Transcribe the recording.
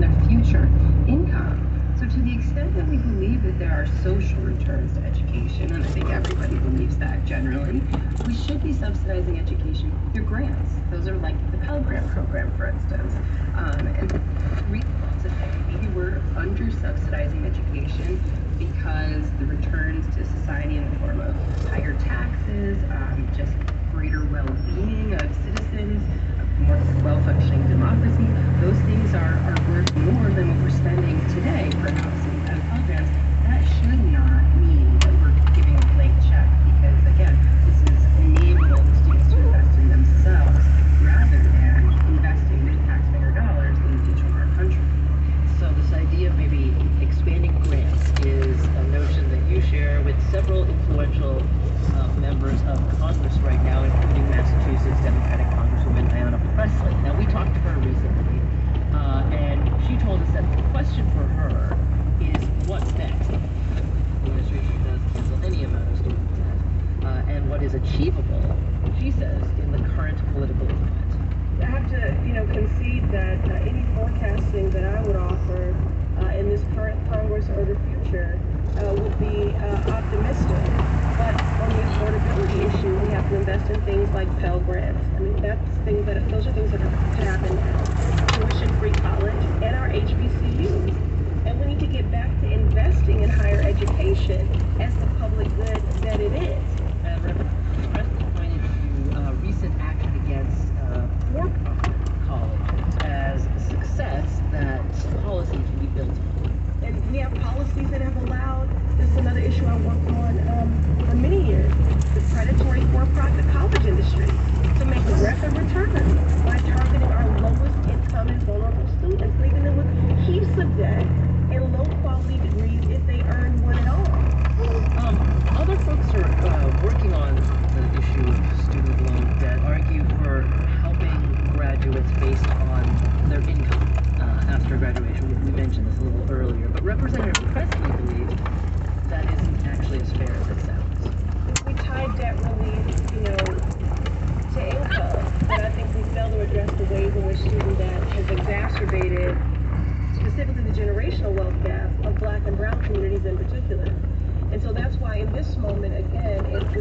on their future income. So to the extent that we believe that there are social returns to education, and I think everybody believes that generally, we should be subsidizing education through grants. Those are like the Pell Grant program, for instance. And to say maybe we're under-subsidizing education because the returns to society in the form of higher taxes, just greater well-being of citizens, a more well-functioning democracy, those things are worth more than what we're spending today for housing and Pell Grants. That should not mean that we're giving a blank check, because again, this is enabling students to invest in themselves rather than investing their taxpayer dollars in the future of our country. So this idea of maybe expanding grants is a notion that you share with several influential members of Congress right now, including Massachusetts Democratic Congresswoman Ayanna Pressley. Now, we talked to her recently, and she told us that the question for her is what's next? The administration does cancel any amount of student debt, and what is achievable, she says, in the current political climate. I have to, concede that any forecasting that I would offer in this current Congress or the future would be optimistic. But on the affordability issue, we have to invest in things like Pell Grants. I mean, those are things that could happen now. Tuition-free college and our HBCUs. And we need to get back to investing in higher education as the public good that it is. Representative Preston pointed to recent action against for-profit colleges as a success that policy can be built on. And we have policies that have allowed, this is another issue I worked on for many years, the predatory for-profit college industry to make record returns by targeting our lowest income and vulnerable students, leaving them with heaps of debt and low-quality degrees if they earn one at all. Other folks are working on the issue of student loan debt argue for helping graduates based on their income after graduation. We mentioned this a little earlier, but Representative Pressley believes that isn't actually as fair as it sounds. We tie debt relief, to income, but I think we fail to address the ways in which student debt has exacerbated specifically the generational wealth gap of Black and brown communities in particular. And so that's why in this moment, again, if we